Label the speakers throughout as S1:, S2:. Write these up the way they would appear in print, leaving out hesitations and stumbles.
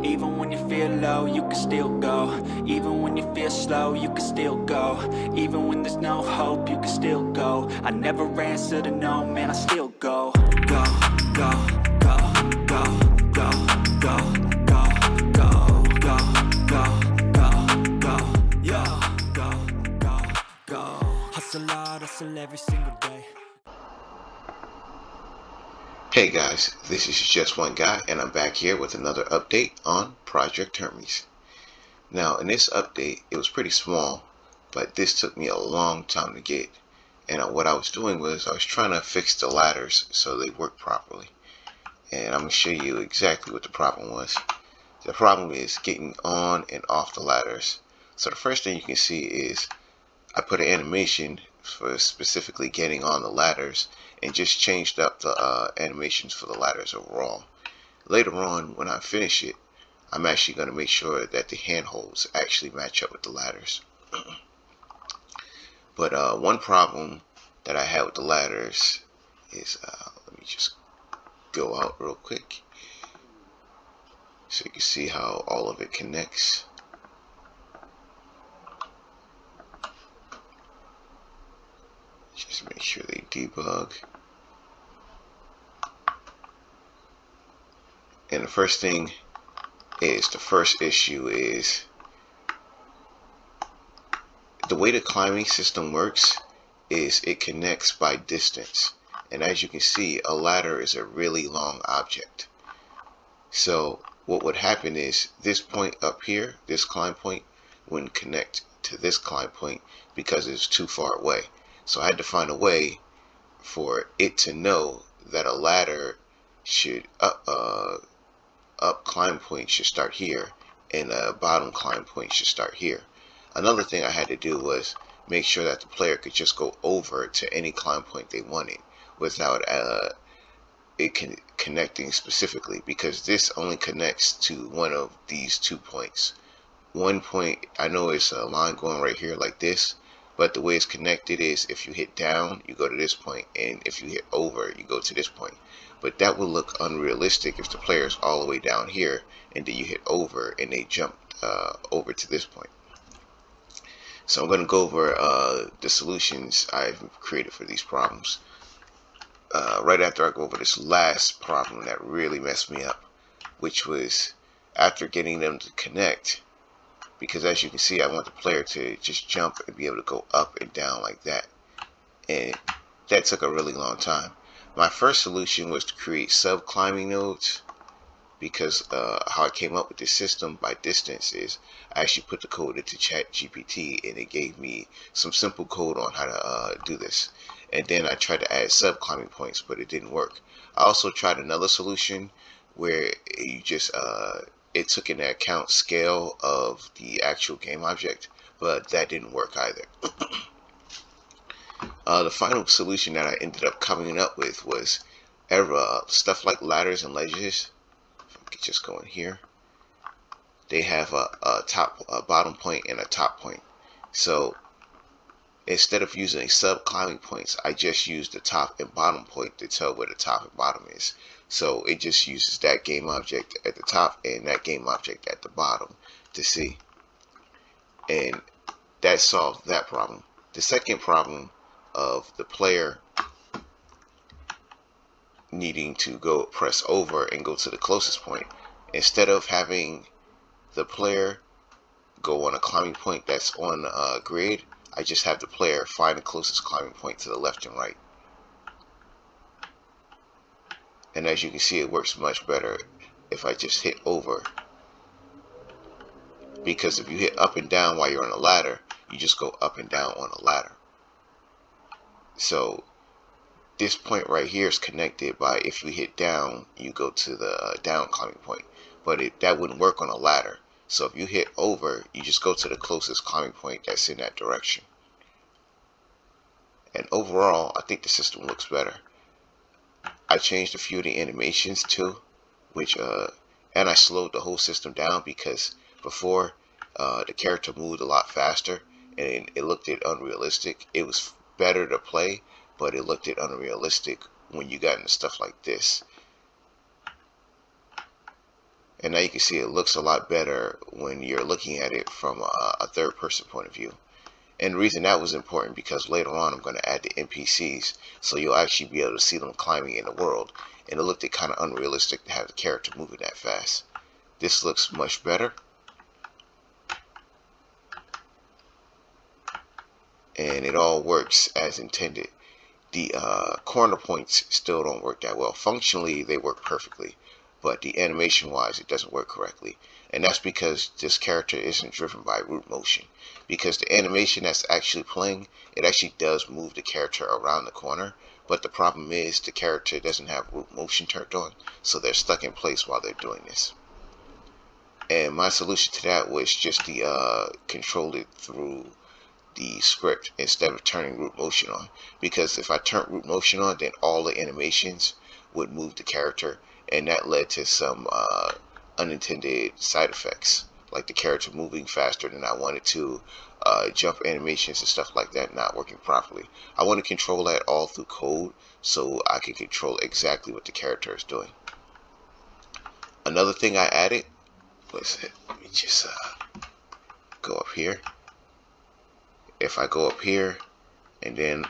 S1: Even when you feel low, you can still go. Even when you feel slow, you can still go. Even when there's no hope, you can still go. I never answer to no, man, I still go. Go, go, go, go, go, go, go, go, go, go, go, go, yo, go, go, go. Hustle hard, hustle every single day.
S2: Hey guys, this is Just One Guy, and I'm back here with another update on Project Hermes. Now, in this update, it was pretty small, but this took me a long time to get. And what I was doing was I was trying to fix the ladders so they work properly. And I'm going to show you exactly what the problem was. The problem is getting on and off the ladders. So the first thing you can see is I put an animation for specifically getting on the ladders and just changed up the animations for the ladders overall. Later on, when I finish it, I'm actually going to make sure that the handholds actually match up with the ladders. But one problem that I have with the ladders is, let me just go out real quick so you can see how all of it connects. Just make sure they debug. And the first thing is, the first issue is the way the climbing system works is it connects by distance. And as you can see, a ladder is a really long object. So what would happen is this point up here, this climb point, wouldn't connect to this climb point because it's too far away. So I had to find a way for it to know that a ladder should up climb point should start here and a bottom climb point should start here. Another thing I had to do was make sure that the player could just go over to any climb point they wanted without it connecting specifically, because this only connects to one of these 2 points. One point, I know it's a line going right here like this, but the way it's connected is if you hit down, you go to this point, and if you hit over, you go to this point. But that would look unrealistic if the player's all the way down here and then you hit over and they jumped over to this point. So I'm going to go over the solutions I've created for these problems. Right after I go over this last problem that really messed me up, which was after getting them to connect, because as you can see, I want the player to just jump and be able to go up and down like that. And that took a really long time. My first solution was to create sub-climbing nodes, because how I came up with this system by distance is I actually put the code into ChatGPT and it gave me some simple code on how to do this. And then I tried to add sub-climbing points, but it didn't work. I also tried another solution where you just it took into account scale of the actual game object, but that didn't work either. The final solution that I ended up coming up with was stuff like ladders and ledges. If I could just go in here, they have a bottom point and a top point. So instead of using sub-climbing points, I just used the top and bottom point to tell where the top and bottom is. So it just uses that game object at the top and that game object at the bottom to see. And that solved that problem. The second problem of the player needing to go press over and go to the closest point, instead of having the player go on a climbing point that's on a grid, I just have the player find the closest climbing point to the left and right. And as you can see, it works much better if I just hit over, because if you hit up and down while you're on a ladder, you just go up and down on a ladder. So this point right here is connected by, if you hit down, you go to the down climbing point, but that wouldn't work on a ladder. So if you hit over, you just go to the closest climbing point that's in that direction. And overall, I think the system looks better. I changed a few of the animations too, which and I slowed the whole system down, because before the character moved a lot faster and it looked unrealistic. It was better to play, but it looked unrealistic when you got into stuff like this. And now you can see it looks a lot better when you're looking at it from a third person point of view. And the reason that was important because later on I'm going to add the NPCs, so you'll actually be able to see them climbing in the world. And it looked kind of unrealistic to have the character moving that fast. This looks much better. And it all works as intended. The corner points still don't work that well. Functionally, they work perfectly, but the animation wise, it doesn't work correctly. And that's because this character isn't driven by root motion. Because the animation that's actually playing, it actually does move the character around the corner, but the problem is the character doesn't have root motion turned on, so they're stuck in place while they're doing this. And my solution to that was just to control it through the script instead of turning root motion on, because if I turn root motion on, then all the animations would move the character, and that led to some unintended side effects, like the character moving faster than I wanted to, jump animations and stuff like that not working properly. I want to control that all through code so I can control exactly what the character is doing. Another thing I added was, let me just go up here. If I go up here and then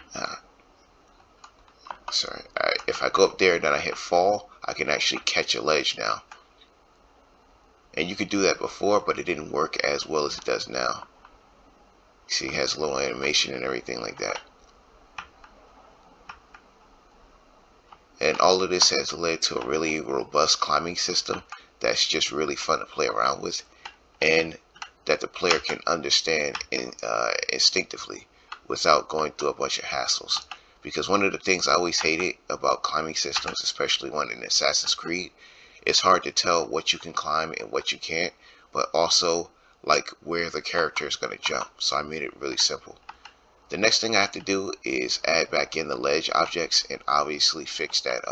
S2: if I go up there and then I hit fall, I can actually catch a ledge now. And you could do that before, but it didn't work as well as it does now. See, it has a little animation and everything like that. And all of this has led to a really robust climbing system that's just really fun to play around with, and that the player can understand instinctively without going through a bunch of hassles. Because one of the things I always hated about climbing systems, especially one in Assassin's Creed, it's hard to tell what you can climb and what you can't, but also like where the character is going to jump. So I made it really simple. The next thing I have to do is add back in the ledge objects and obviously fix that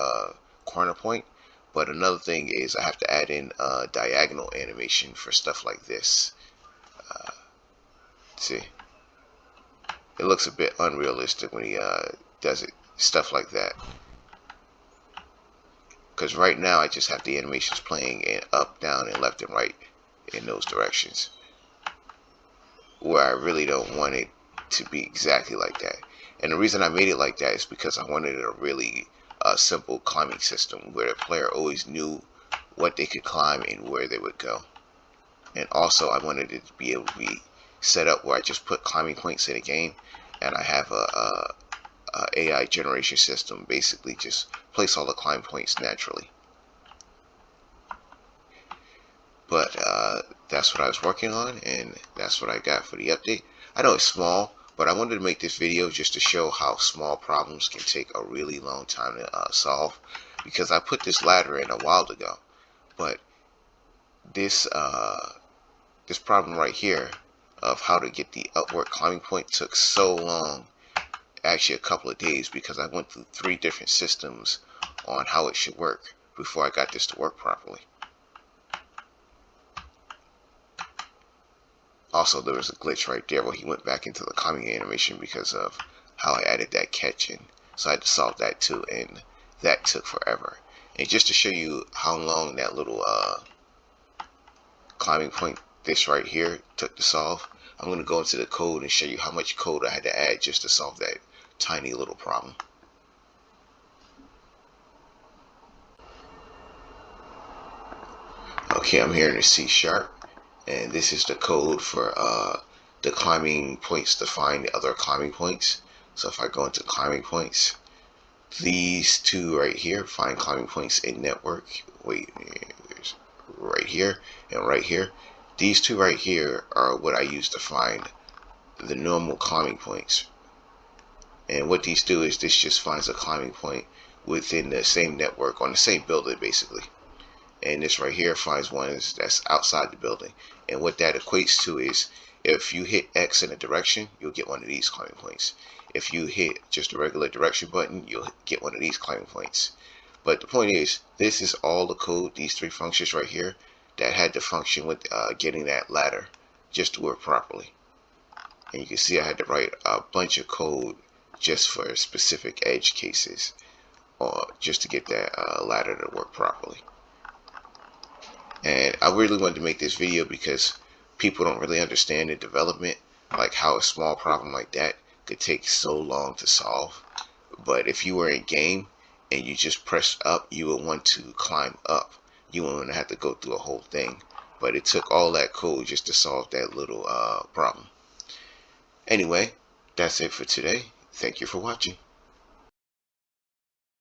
S2: corner point. But another thing is I have to add in diagonal animation for stuff like this. See, it looks a bit unrealistic when he does it, stuff like that. Because right now I just have the animations playing in up, down, and left and right in those directions, where I really don't want it to be exactly like that. And the reason I made it like that is because I wanted a really simple climbing system where the player always knew what they could climb and where they would go. And also I wanted it to be able to be set up where I just put climbing points in a game, and I have a AI generation system basically just place all the climb points naturally. But that's what I was working on, and that's what I got for the update. I know it's small, but I wanted to make this video just to show how small problems can take a really long time to solve, because I put this ladder in a while ago, but this this problem right here of how to get the upward climbing point took so long, actually a couple of days, because I went through 3 different systems on how it should work before I got this to work properly. Also, there was a glitch right there where he went back into the climbing animation because of how I added that catch in. So I had to solve that too, and that took forever. And just to show you how long that little climbing point, this right here, took to solve, I'm going to go into the code and show you how much code I had to add just to solve that tiny little problem. Okay, I'm here in the C#, and this is the code for the climbing points to find the other climbing points. So if I go into climbing points, these 2 right here, find climbing points in network. Wait, there's right here and right here. These 2 right here are what I use to find the normal climbing points. And what these do is this just finds a climbing point within the same network on the same building basically. And this right here finds one that's outside the building. And what that equates to is if you hit X in a direction, you'll get one of these climbing points. If you hit just a regular direction button, you'll get one of these climbing points. But the point is, this is all the code, these 3 functions right here, that had to function with getting that ladder just to work properly. And you can see I had to write a bunch of code just for specific edge cases, or just to get that ladder to work properly. And I really wanted to make this video because people don't really understand the development, like how a small problem like that could take so long to solve. But if you were in game and you just pressed up, you would want to climb up. You wouldn't have to go through a whole thing. But it took all that code just to solve that little problem. Anyway, that's it for today. Thank you for watching.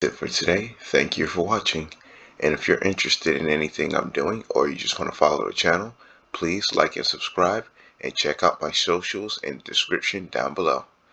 S2: That's it for today. Thank you for watching. And if you're interested in anything I'm doing, or you just want to follow the channel, please like and subscribe, and check out my socials in the description down below.